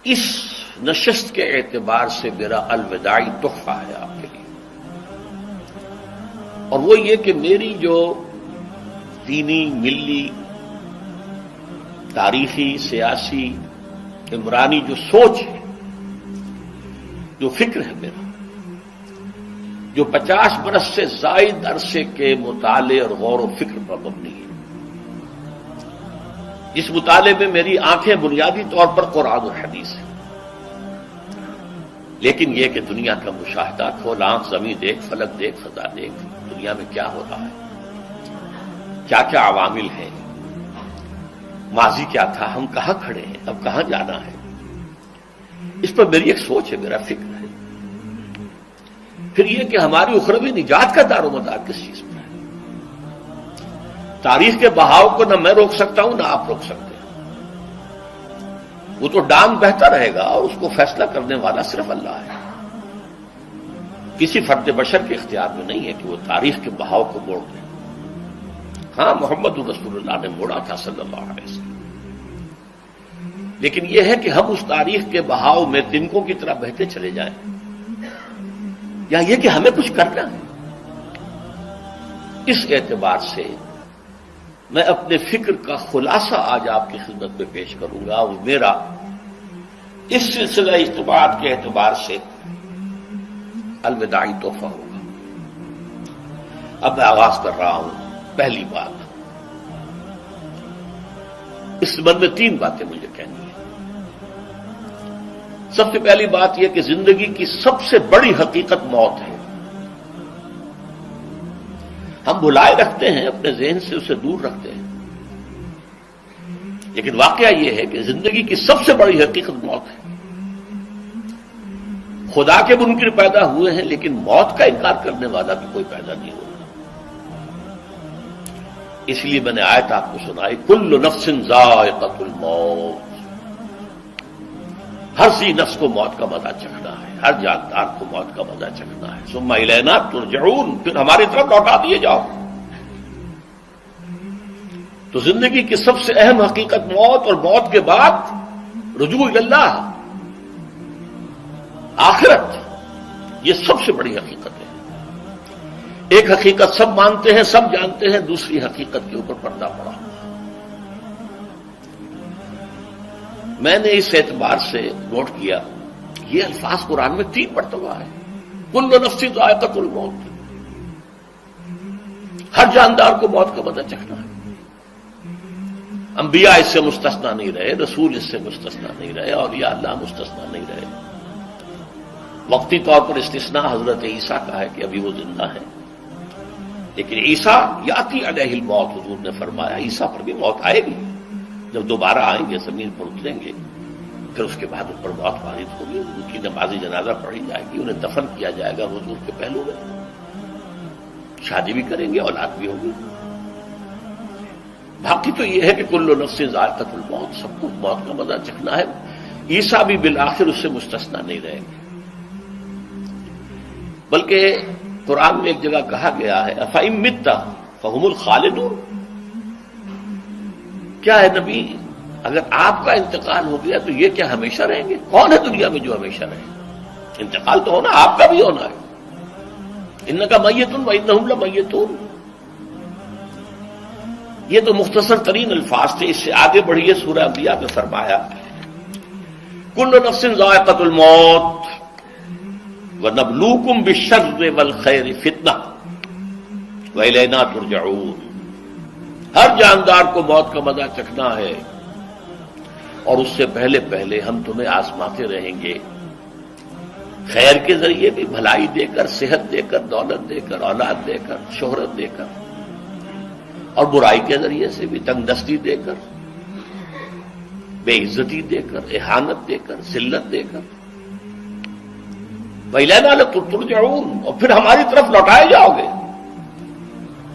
اس نشست کے اعتبار سے میرا الوداعی تحفہ ہے آپ کے لیے، اور وہ یہ کہ میری جو دینی، ملی، تاریخی، سیاسی، عمرانی جو سوچ ہے، جو فکر ہے میرا، جو 50 برس سے زائد عرصے کے مطالعے اور غور و فکر پر مبنی ہے، اس مطالعے میں میری آنکھیں بنیادی طور پر قرآن اور حدیث ہیں، لیکن یہ کہ دنیا کا مشاہدہ، کھول آنکھ، زمین دیکھ، فلک دیکھ، فضا دیکھ، دنیا میں کیا ہو رہا ہے، کیا کیا عوامل ہیں، ماضی کیا تھا، ہم کہاں کھڑے ہیں، اب کہاں جانا ہے، اس پر میری ایک سوچ ہے، میرا فکر ہے۔ پھر یہ کہ ہماری اخروی نجات کا دار و مدار کس چیز پر ہے۔ تاریخ کے بہاؤ کو نہ میں روک سکتا ہوں، نہ آپ روک سکتے ہیں، وہ تو ڈام بہتا رہے گا، اور اس کو فیصلہ کرنے والا صرف اللہ ہے۔ کسی فرد بشر کے اختیار میں نہیں ہے کہ وہ تاریخ کے بہاؤ کو موڑ دے۔ ہاں، محمد رسول اللہ نے موڑا تھا صلی اللہ علیہ وسلم، لیکن یہ ہے کہ ہم اس تاریخ کے بہاؤ میں تنکوں کی طرح بہتے چلے جائیں، یا یہ کہ ہمیں کچھ کرنا ہے۔ اس اعتبار سے میں اپنے فکر کا خلاصہ آج آپ کی خدمت میں پیش کروں گا، وہ میرا اس سلسلہ اجتماعات کے اعتبار سے الوداعی تحفہ ہوگا۔ اب میں آغاز کر رہا ہوں۔ پہلی بات، اس سبب میں 3 باتیں مجھے کہنی ہیں۔ سب سے پہلی بات یہ کہ زندگی کی سب سے بڑی حقیقت موت ہے۔ ہم بلائے رکھتے ہیں، اپنے ذہن سے اسے دور رکھتے ہیں، لیکن واقعہ یہ ہے کہ زندگی کی سب سے بڑی حقیقت موت ہے۔ خدا کے منکر پیدا ہوئے ہیں، لیکن موت کا انکار کرنے والا بھی کوئی پیدا نہیں ہوا۔ اس لیے میں نے آیت آپ کو سنائی، کل نفس ذائقۃ الموت، ہر ذی نفس کو موت کا مزہ چکھنا ہے، ہر جاندار کو موت کا مزہ چکھنا ہے۔ ثم الینا ترجعون، پھر ہماری طرف لوٹا دیے جاؤ۔ تو زندگی کی سب سے اہم حقیقت موت، اور موت کے بعد رجوع الی اللہ، آخرت، یہ سب سے بڑی حقیقت ہے۔ ایک حقیقت سب مانتے ہیں، سب جانتے ہیں، دوسری حقیقت کے اوپر پردہ پڑا۔ میں نے اس اعتبار سے نوٹ کیا، یہ الفاظ قرآن میں 3 مرتبہ ہے، کل نفس ذائقۃ الموت، ہر جاندار کو موت کا مزہ چکھنا ہے۔ انبیاء اس سے مستثنا نہیں رہے، رسول اس سے مستثنا نہیں رہے، اولیاء اللہ مستثنا نہیں رہے۔ وقتی طور پر استثناء حضرت عیسیٰ کا ہے کہ ابھی وہ زندہ ہے، لیکن عیسیٰ یاتی علیہ الموت، حضور نے فرمایا عیسیٰ پر بھی موت آئے گی، جب دوبارہ آئیں گے، زمین پر اتریں گے، پھر اس کے بعد ان پر موت وارد ہوگی، ان کی نماز جنازہ پڑھی جائے گی، انہیں دفن کیا جائے گا حضور کے پہلو میں، شادی بھی کریں گے، اولاد بھی ہوگی۔ باقی تو یہ ہے کہ کل نفس ذائقۃ الموت، سب کو موت کا مزہ چکھنا ہے۔ عیسیٰ بھی بالآخر اس سے مستثنا نہیں رہیں گے، بلکہ قرآن میں ایک جگہ کہا گیا ہے افإن مت فہم الخالدون، کیا ہے نبی، اگر آپ کا انتقال ہو گیا تو یہ کیا ہمیشہ رہیں گے؟ کون ہے دنیا میں جو ہمیشہ رہے؟ انتقال تو ہونا، آپ کا بھی ہونا ہے۔ انک میت وانہم لمیتون، یہ تو مختصر ترین الفاظ تھے۔ اس سے آگے بڑھیے، سورہ انبیاء میں فرمایا کل نفس ذائقۃ الموت وَنَبْلُوكُمْ بِالشَّرِّ وَالْخَيْرِ فِتْنَةً وَإِلَيْنَا تُرْجَعُونَ، ہر جاندار کو موت کا مزہ چکھنا ہے، اور اس سے پہلے پہلے ہم تمہیں آزماتے رہیں گے، خیر کے ذریعے بھی، بھلائی دے کر، صحت دے کر، دولت دے کر، اولاد دے کر، شہرت دے کر، اور برائی کے ذریعے سے بھی، تنگ دستی دے کر، بے عزتی دے کر، اہانت دے کر، ذلت دے کر، وَإِلَيْنَا تُرْجَعُونَ، اور پھر ہماری طرف لوٹائے جاؤ گے۔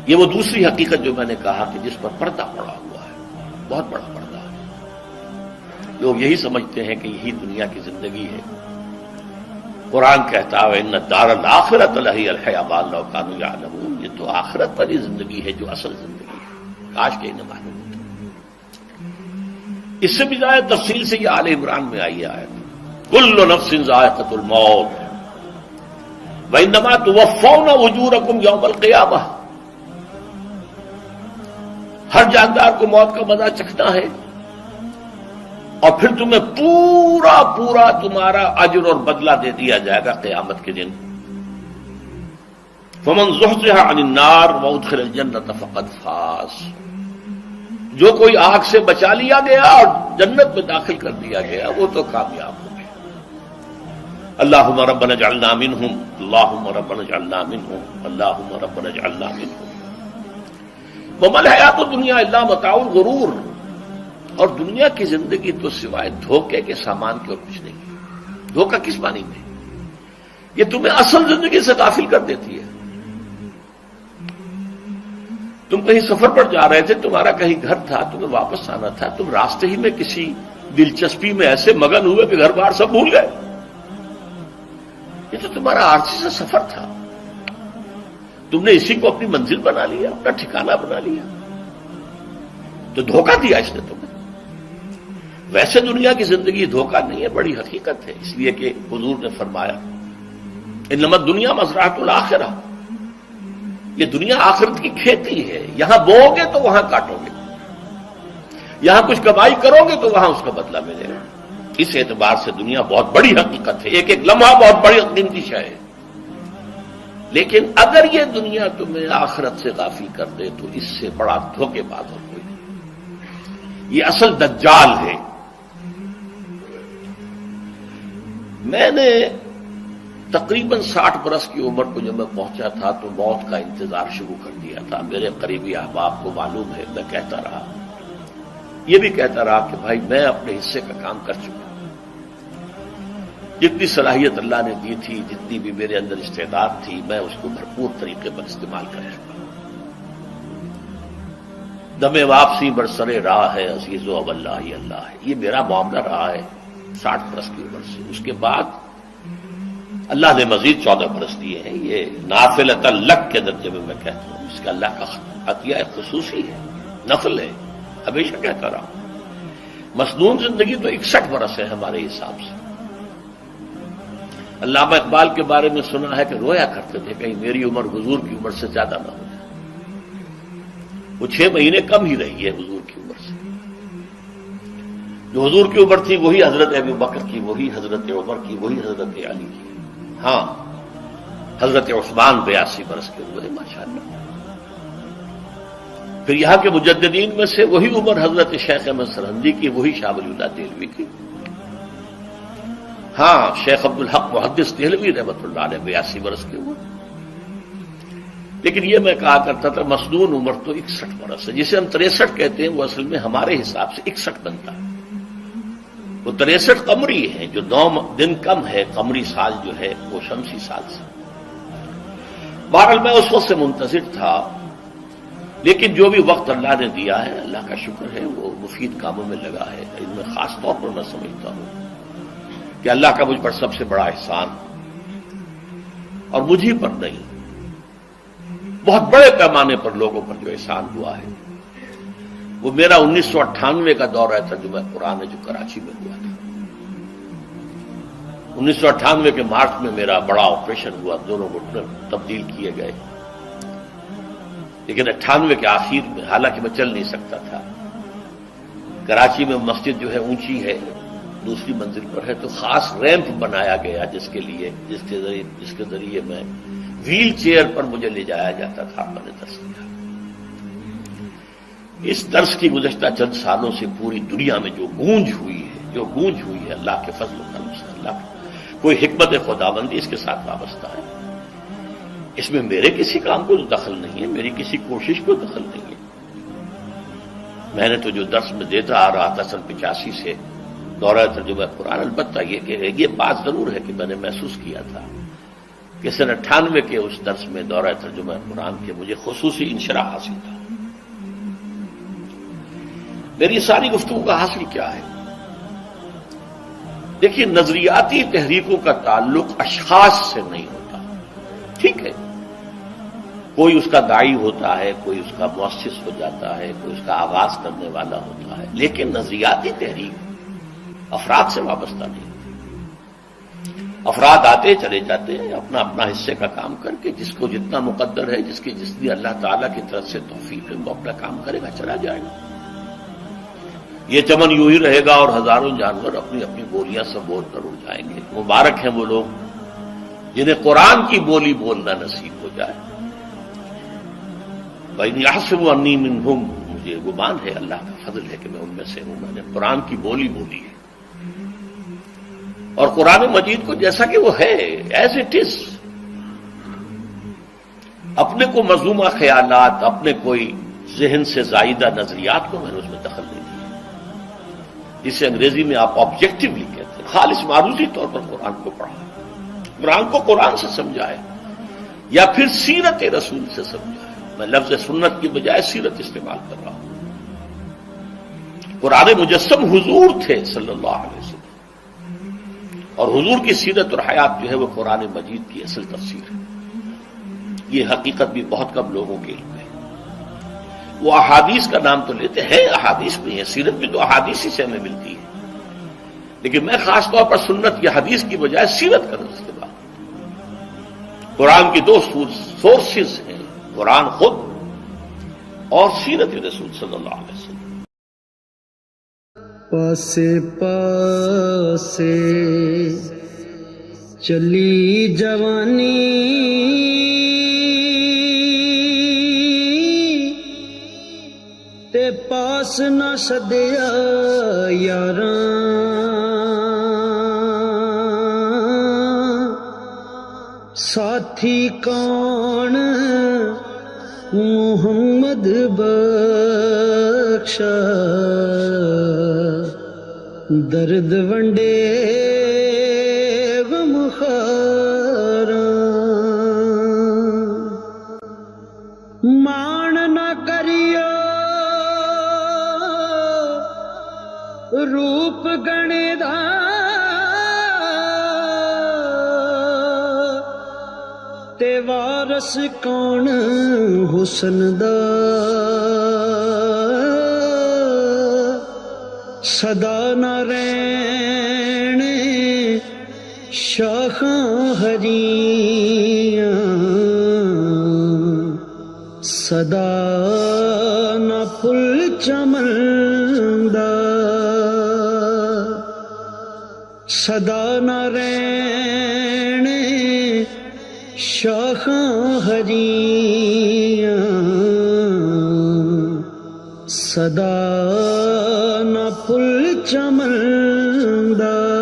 یہ وہ دوسری حقیقت جو میں نے کہا کہ جس پر پردہ پڑا ہوا ہے، بہت بڑا پردہ ہے۔ لوگ یہی سمجھتے ہیں کہ یہی دنیا کی زندگی ہے۔ قرآن کہتا ہے إِنَّ الدَّارَ الْآخِرَةَ لَهِيَ الْحَيَوَانُ لَوْ كَانُوا يَعْلَمُونَ، یہ تو آخرت والی زندگی ہے جو اصل زندگی ہے، کاش کہ انہیں معلوم ہوتا۔ اس سے بھی زیادہ تفصیل سے یہ آل عمران میں آئی آیت، کل نفس ذائقۃ الموت وانما توفون اجورکم یوم القیامہ، ہر جاندار کو موت کا مزہ چکھنا ہے اور پھر تمہیں پورا پورا تمہارا اجر اور بدلہ دے دیا جائے گا قیامت کے دن۔ فمن زحزح عن النار وادخل الجنة فقد فاز، جو کوئی آگ سے بچا لیا گیا اور جنت میں داخل کر دیا گیا وہ تو کامیاب ہو گیا۔ اللہم ربنا اجعلنا منہم، اللہم ربنا اجعلنا منہم، اللہم ربنا اجعلنا منہم۔ وما الحیات الدنیا الا متاع الغرور، اور دنیا کی زندگی تو سوائے دھوکے کے سامان کے اور کچھ نہیں۔ دھوکہ کس معنی میں؟ یہ تمہیں اصل زندگی سے غافل کر دیتی ہے۔ تم کہیں سفر پر جا رہے تھے، تمہارا کہیں گھر تھا، تمہیں واپس آنا تھا، تم راستے ہی میں کسی دلچسپی میں ایسے مگن ہوئے کہ گھر بار سب بھول گئے۔ یہ تو تمہارا عارضی سا سفر تھا، تم نے اسی کو اپنی منزل بنا لیا، اپنا ٹھکانہ بنا لیا، تو دھوکہ دیا اس نے تمہیں۔ ویسے دنیا کی زندگی دھوکہ نہیں ہے، بڑی حقیقت ہے، اس لیے کہ حضور نے فرمایا انما الدنیا مزرعۃ الآخرہ، یہ دنیا آخرت کی کھیتی ہے، یہاں بو گے تو وہاں کاٹو گے، یہاں کچھ کمائی کرو گے تو وہاں اس کا بدلہ ملے گا۔ اس اعتبار سے دنیا بہت بڑی حقیقت ہے، ایک ایک لمحہ بہت بڑی قیمتی شے ہے، لیکن اگر یہ دنیا تمہیں آخرت سے غافل کر دے تو اس سے بڑا دھوکے باز اور کوئی نہیں۔ یہ اصل دجال ہے۔ میں نے تقریباً 60 برس کی عمر کو جب میں پہنچا تھا تو موت کا انتظار شروع کر دیا تھا۔ میرے قریبی احباب کو معلوم ہے، میں کہتا رہا، یہ بھی کہتا رہا کہ بھائی میں اپنے حصے کا کام کر چکا، جتنی صلاحیت اللہ نے دی تھی، جتنی بھی میرے اندر استعداد تھی، میں اس کو بھرپور طریقے پر استعمال کر چکا۔ دم واپسی برسرے راہ ہے عزیز و اب اللہ ہی اللہ ہے، یہ میرا معاملہ رہا ہے 60 برس کی عمر سے۔ اس کے بعد اللہ نے مزید 14 برس دیے ہیں، یہ نافلۃ لک کے درجے میں کہتا ہوں، اس کا اللہ کا عطیہ خصوصی ہے، نفل ہے، ہمیشہ کہتا رہا ہوں۔ مسنون زندگی تو 61 برس ہے ہمارے حساب سے۔ علامہ اقبال کے بارے میں سنا ہے کہ رویا کرتے تھے کہیں میری عمر حضور کی عمر سے زیادہ نہ ہو جائے۔ وہ 6 مہینے کم ہی رہی ہے حضور کی عمر سے۔ جو حضور کی عمر تھی وہی حضرت ابو بکر کی، وہی حضرت عمر کی، وہی حضرت علی کی۔ ہاں، حضرت عثمان 82 برس کے ہوئے ماشاءاللہ۔ پھر یہاں کے مجددین میں سے وہی عمر حضرت شیخ احمد سرہندی کی، وہی شاہ ولی اللہ دہلوی کی۔ ہاں، شیخ عبدالحق محدث دہلوی رحمۃ اللہ علیہ 82 برس کے ہوئے۔ لیکن یہ میں کہا کرتا تھا مسنون عمر تو 61 برس ہے، جسے ہم 63 کہتے ہیں وہ اصل میں ہمارے حساب سے 61 بنتا ہے۔ وہ 63 قمری ہے، جو 9 دن کم ہے، قمری سال جو ہے وہ شمسی سال سے۔ بہرحال میں اس وقت سے منتظر تھا، لیکن جو بھی وقت اللہ نے دیا ہے اللہ کا شکر ہے، وہ مفید کاموں میں لگا ہے۔ ان میں خاص طور پر میں سمجھتا ہوں کہ اللہ کا مجھ پر سب سے بڑا احسان، اور مجھے پر نہیں، بہت بڑے پیمانے پر لوگوں پر جو احسان ہوا ہے، وہ میرا 1998 کا دورہ ترجمہ قرآن ہے جو کراچی میں ہوا تھا۔ 1998 کے مارچ میں میرا بڑا آپریشن ہوا، دونوں گھٹنے تبدیل کیے گئے، لیکن 98 کے آخر میں، حالانکہ میں چل نہیں سکتا تھا، کراچی میں مسجد جو ہے اونچی ہے، دوسری منزل پر ہے، تو خاص ریمپ بنایا گیا جس کے ذریعے میں ویل چیئر پر مجھے لے جایا جاتا تھا۔ میں نے درس دیا۔ اس درس کی گزشتہ چند سالوں سے پوری دنیا میں جو گونج ہوئی ہے اللہ کے فضل و کرم سے، اللہ کوئی حکمت خداوندی اس کے ساتھ وابستہ ہے۔ اس میں میرے کسی کام کو دخل نہیں ہے، میری کسی کوشش کو دخل نہیں ہے۔ میں نے تو جو درس میں دیتا آ رہا تھا سن 85 سے دورہ ترجمہ قرآن، البتہ یہ بات ضرور ہے کہ میں نے محسوس کیا تھا کہ سن 98 کے اس درس میں دورہ ترجمہ قرآن کے مجھے خصوصی انشراح حاصل تھا۔ میری ساری گفتگو کا حاصل کیا ہے؟ دیکھیے، نظریاتی تحریکوں کا تعلق اشخاص سے نہیں ہوتا، ٹھیک ہے، کوئی اس کا داعی ہوتا ہے، کوئی اس کا مؤسس ہو جاتا ہے، کوئی اس کا آغاز کرنے والا ہوتا ہے، لیکن نظریاتی تحریک افراد سے وابستہ نہیں۔ افراد آتے چلے جاتے ہیں اپنا اپنا حصے کا کام کر کے، جس کو جتنا مقدر ہے، جتنی اللہ تعالیٰ کی طرف سے توفیق ہے، وہ اپنا کام کرے گا، چلا جائے گا۔ یہ چمن یوں ہی رہے گا اور ہزاروں جانور اپنی اپنی بولیاں سے بول کر اڑ جائیں گے۔ مبارک ہیں وہ لوگ جنہیں قرآن کی بولی بولنا نصیب ہو جائے۔ وَإِنْ يَحْسَبُوا أَنِّي مِنْهُمْ، مجھے گمان ہے، اللہ کا فضل ہے کہ میں ان میں سے ہوں، میں نے قرآن کی بولی بولی ہے، اور قرآن مجید کو جیسا کہ وہ ہے ایز اٹ از، اپنے کو مذمومہ خیالات، اپنے کوئی ذہن سے زائدہ نظریات کو میں نے اس میں دخل نہیں دیا، جسے انگریزی میں آپ آبجیکٹولی کہتے ہیں، خالص معروضی طور پر قرآن کو پڑھا، قرآن کو قرآن سے سمجھائے یا پھر سیرت رسول سے سمجھائے۔ میں لفظ سنت کی بجائے سیرت استعمال کر رہا ہوں۔ قرآن مجسم حضور تھے صلی اللہ علیہ وسلم، اور حضور کی سیرت اور حیات جو ہے وہ قرآن مجید کی اصل تفسیر ہے۔ یہ حقیقت بھی بہت کم لوگوں کے علم ہے۔ وہ احادیث کا نام تو لیتے ہیں، احادیث بھی ہے، سیرت بھی تو احادیث ہی سے ہمیں ملتی ہے، لیکن میں خاص طور پر سنت یا حدیث کی بجائے سیرت کا استعمال۔ قرآن کی دو سورسز ہیں، قرآن خود اور سیرت رسول صلی اللہ علیہ وسلم۔ پاسے پاسے چلی جوانی، تے پاس نہ سدیا یاراں، ساتھی کون محمد بخشا، درد ونڈے غم خاراں، مان نہ کریو روپ گنے دا، تے وارث کون حسن دا، صدا نہ رہن شاخاں ہریاں، صدا نہ پھل چمن دا، صدا نہ رہن شاخاں ہریاں، صدا نہ پھل چمن دا۔